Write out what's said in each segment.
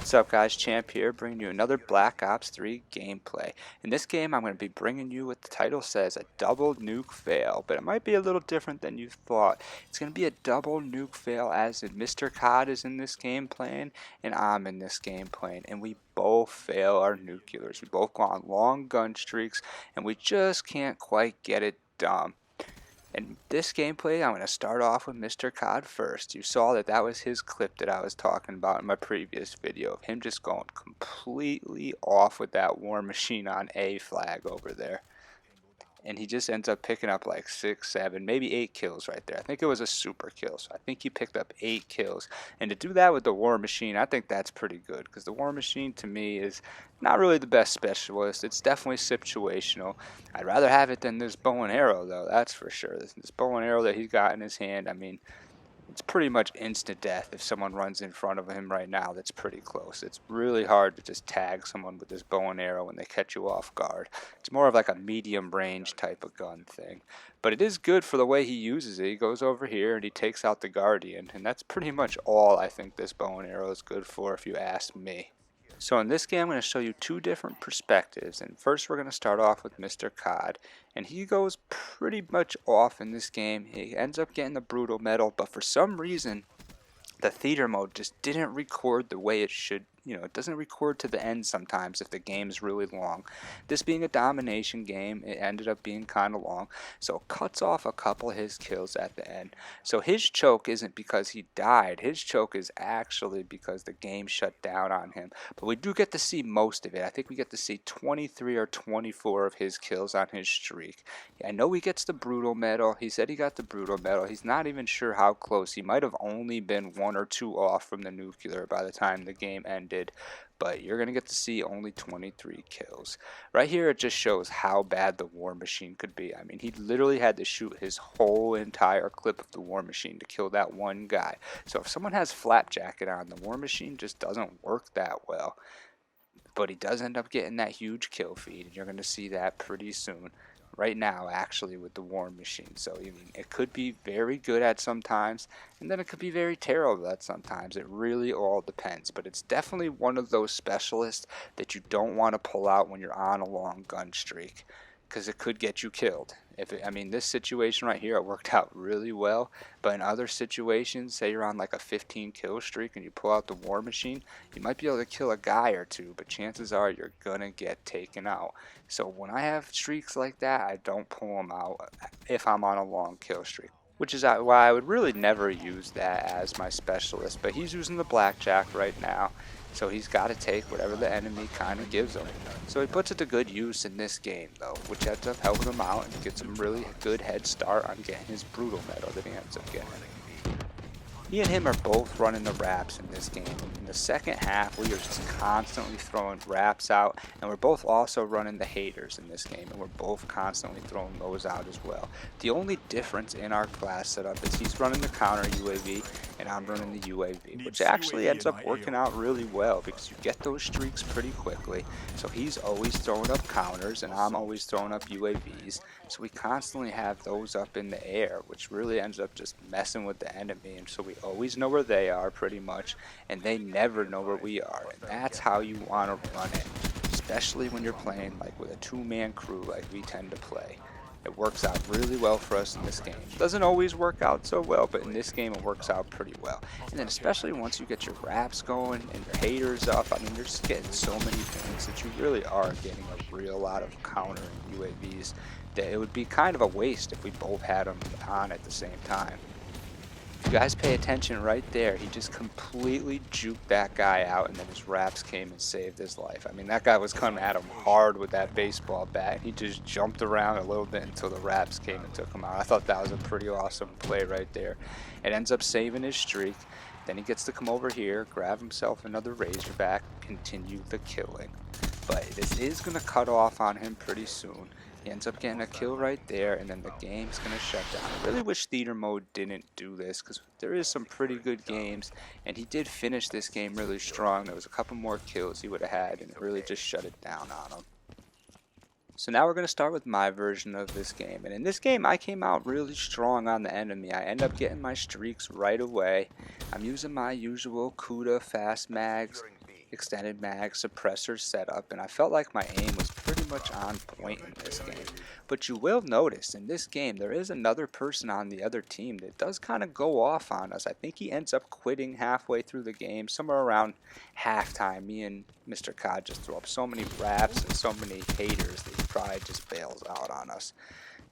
What's up guys, Champ here, bringing you another Black Ops 3 gameplay. In this game I'm going to be bringing you what the title says, a double nuke fail, but it might be a little different than you thought. It's going to be a double nuke fail as in Mr. COD is in this game playing, and I'm in this game playing, and we both fail our nuclears. We both go on long gun streaks, and we just can't quite get it done. In this gameplay, I'm going to start off with Mr. COD first. You saw that was his clip that I was talking about in my previous video of him just going completely off with that war machine on A flag over there. And he just ends up picking up like 6, 7, maybe 8 kills right there. I think it was a super kill, so I think he picked up 8 kills. And to do that with the war machine, I think that's pretty good, because the war machine to me is not really the best specialist. It's definitely situational. I'd rather have it than this bow and arrow, though, that's for sure. This bow and arrow that he's got in his hand, I mean, it's pretty much instant death if someone runs in front of him right now that's pretty close. It's really hard to just tag someone with this bow and arrow when they catch you off guard. It's more of like a medium range type of gun thing. But it is good for the way he uses it. He goes over here and he takes out the Guardian, and that's pretty much all I think this bow and arrow is good for if you ask me. So in this game I'm going to show you two different perspectives, and first we're going to start off with Mr. COD, and he goes pretty much off in this game. He ends up getting the brutal medal, but for some reason the theater mode just didn't record the way it should. It doesn't record to the end sometimes if the game is really long. This being a domination game, it ended up being kind of long, so it cuts off a couple of his kills at the end. So his choke isn't because he died. His choke is actually because the game shut down on him. But we do get to see most of it. I think we get to see 23 or 24 of his kills on his streak. I know he gets the brutal medal. He said he got the brutal medal. He's not even sure how close. He might have only been 1 or 2 off from the nuclear by the time the game ended. But you're going to get to see only 23 kills. Right here it just shows how bad the war machine could be. I mean, he literally had to shoot his whole entire clip of the war machine to kill that one guy. So if someone has flak jacket on, the war machine just doesn't work that well. But he does end up getting that huge kill feed, and you're going to see that pretty soon. Right now, actually, with the war machine. So I mean, it could be very good at sometimes, and then it could be very terrible at sometimes. It really all depends, but it's definitely one of those specialists that you don't want to pull out when you're on a long gun streak, because it could get you killed. I mean, this situation right here, it worked out really well, but in other situations, say you're on like a 15 kill streak and you pull out the war machine, you might be able to kill a guy or two, but chances are you're gonna get taken out. So when I have streaks like that, I don't pull them out if I'm on a long kill streak, which is why I would really never use that as my specialist. But he's using the blackjack right now, so he's got to take whatever the enemy kind of gives him. So he puts it to good use in this game, though, which ends up helping him out and gets him really good head start on getting his brutal medal that he ends up getting. He and him are both running the wraps in this game. In the second half, we are just constantly throwing wraps out, and we're both also running the haters in this game, and we're both constantly throwing those out as well. The only difference in our class setup is he's running the counter UAV, and I'm running the UAV, which actually ends up working out really well because you get those streaks pretty quickly. So he's always throwing up counters, and I'm always throwing up UAVs, so we constantly have those up in the air, which really ends up just messing with the enemy, and so we always know where they are pretty much, and they never know where we are, and that's how you want to run it, especially when you're playing like with a 2-man crew like we tend to play. It works out really well for us in this game. It doesn't always work out so well, but in this game it works out pretty well. And then especially once you get your wraps going and your haters up, I mean, you're just getting so many things that you really are getting a real lot of counter and UAVs that it would be kind of a waste if we both had them on at the same time. If you guys pay attention right there, he just completely juked that guy out, and then his wraps came and saved his life. I mean, that guy was coming at him hard with that baseball bat, and he just jumped around a little bit until the wraps came and took him out. I thought that was a pretty awesome play right there. It ends up saving his streak. Then he gets to come over here, grab himself another Razorback, continue the killing. But this is going to cut off on him pretty soon. He ends up getting a kill right there, and then the game's going to shut down. I really wish theater mode didn't do this, because there is some pretty good games, and he did finish this game really strong. There was a couple more kills he would have had, and it really just shut it down on him. So now we're going to start with my version of this game, and in this game I came out really strong on the enemy. I end up getting my streaks right away. I'm using my usual CUDA fast mags, extended mag suppressor setup, and I felt like my aim was pretty much on point in this game. But you will notice in this game there is another person on the other team that does kind of go off on us. I think he ends up quitting halfway through the game, somewhere around halftime. Me and Mr. Cod just throw up so many raps and so many haters that he probably just bails out on us.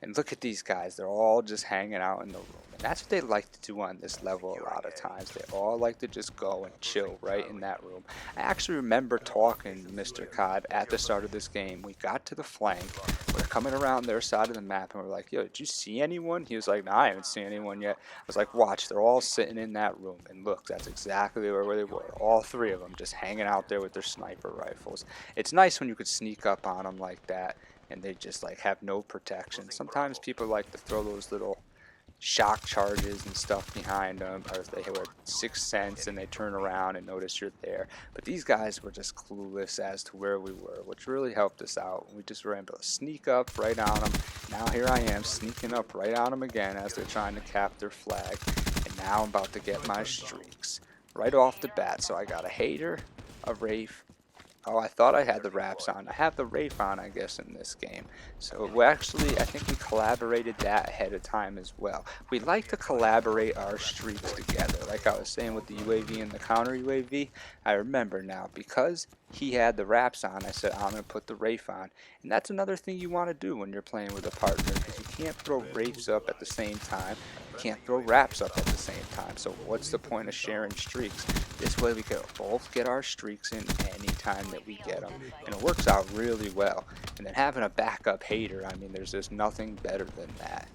And look at these guys, they're all just hanging out in the room. And that's what they like to do on this level a lot of times. They all like to just go and chill right in that room. I actually remember talking to Mr. Cod at the start of this game. We got to the flank. We're coming around their side of the map and we're like, yo, did you see anyone? He was like, no, I haven't seen anyone yet. I was like, watch, they're all sitting in that room. And look, that's exactly where they were. All three of them just hanging out there with their sniper rifles. It's nice when you could sneak up on them like that and they just like have no protection. Sometimes people like to throw those little shock charges and stuff behind them, or if they have a sixth sense and they turn around and notice you're there. But these guys were just clueless as to where we were, which really helped us out. We just were able to sneak up right on them. Now here I am sneaking up right on them again as they're trying to cap their flag, and now I'm about to get my streaks right off the bat. So I got a hater, a Wraith. Oh, I thought I had the Raps on. I have the Wraith on, I guess, in this game. So we actually, I think we collaborated that ahead of time as well. We like to collaborate our streaks together. Like I was saying with the UAV and the counter UAV, I remember now, because he had the Raps on, I said, I'm going to put the Wraith on. And that's another thing you want to do when you're playing with a partner, because you can't throw Wraiths up at the same time. You can't throw Raps up at the same time. So what's the point of sharing streaks? This way we can both get our streaks in anytime that we get them, and it works out really well. And then having a backup hater, I mean, there's just nothing better than that.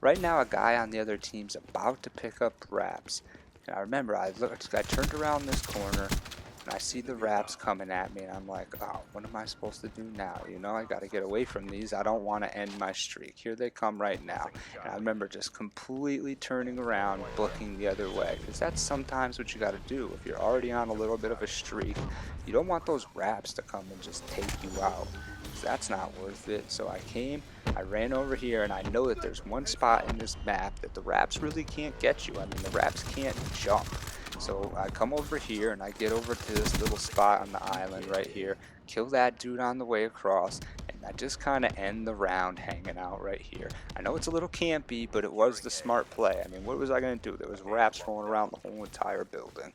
Right now a guy on the other team's about to pick up Raps, and I remember I turned around this corner and I see the Raps coming at me, and I'm like, oh, what am I supposed to do now? You know, I got to get away from these. I don't want to end my streak. Here they come right now. And I remember just completely turning around, booking the other way, because that's sometimes what you got to do. If you're already on a little bit of a streak, you don't want those Raps to come and just take you out. That's not worth it. So I ran over here, and I know that there's one spot in this map that the Raps really can't get you. I mean, the Raps can't jump. So I come over here and I get over to this little spot on the island right here, kill that dude on the way across, and I just kind of end the round hanging out right here. I know it's a little campy, but it was the smart play. I mean, what was I going to do? There was Raps rolling around the whole entire building.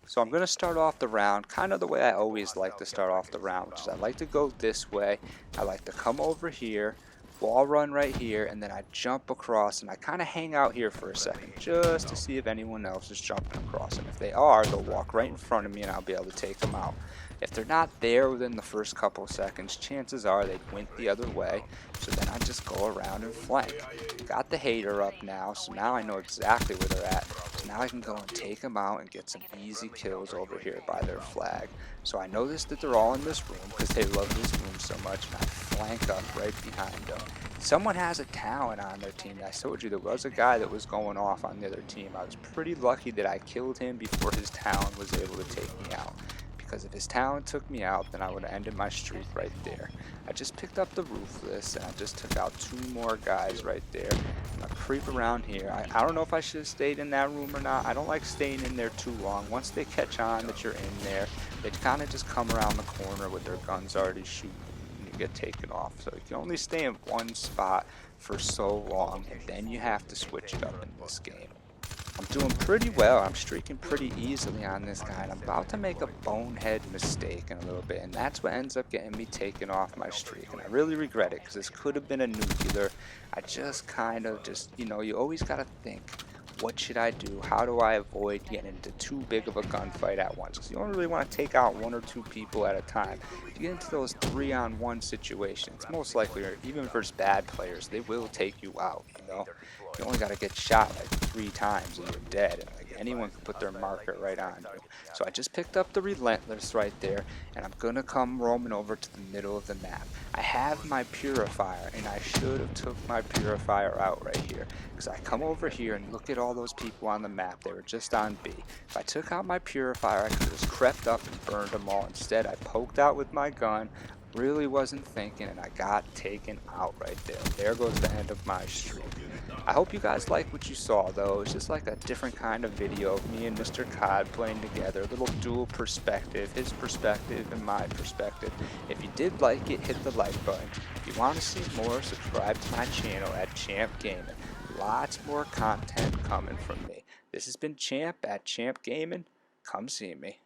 So I'm going to start off the round kind of the way I always like to start off the round, which is I like to go this way. I like to come over here, wall run right here, and then I jump across, and I kind of hang out here for a second just to see if anyone else is jumping across. And if they are, they'll walk right in front of me and I'll be able to take them out. If they're not there within the first couple of seconds, chances are they went the other way, so then I just go around and flank. Got the hater up now, so now I know exactly where they're at. So now I can go and take them out and get some easy kills over here by their flag. So I noticed that they're all in this room because they love this room so much, and I flank up right behind them. Someone has a talent on their team. I told you there was a guy that was going off on the other team. I was pretty lucky that I killed him before his talent was able to take me out. Because if his talent took me out, then I would have ended my streak right there. I just picked up the roofless, and I just took out 2 more guys right there. I'm going to creep around here. I don't know if I should have stayed in that room or not. I don't like staying in there too long. Once they catch on that you're in there, they kind of just come around the corner with their guns already shooting, and you get taken off. So you can only stay in one spot for so long, and then you have to switch it up in this game. I'm doing pretty well. I'm streaking pretty easily on this guy, and I'm about to make a bonehead mistake in a little bit, and that's what ends up getting me taken off my streak. And I really regret it because this could have been a nuclear. I just kind of you know, you always got to think, what should I do? How do I avoid getting into too big of a gunfight at once? Because you don't really want to take out 1 or 2 people at a time. If you get into those 3-on-1 situations, most likely, or even versus bad players, they will take you out, you know? You only got to get shot like 3 times and you're dead. And like anyone can put their marker right on you. So I just picked up the Relentless right there, and I'm going to come roaming over to the middle of the map. I have my Purifier, and I should have took my Purifier out right here. Because I come over here and look at all those people on the map. They were just on B. If I took out my Purifier, I could have just crept up and burned them all. Instead, I poked out with my gun, Really wasn't thinking, and I got taken out right there. There goes the end of my streak. I hope you guys like what you saw, though. It's just like a different kind of video of me and Mr. Cod playing together. A little dual perspective, his perspective and my perspective. If you did like it, hit the like button. If you want to see more, subscribe to my channel at Champ Gaming. Lots more content coming from me. This has been Champ at Champ Gaming. Come see me.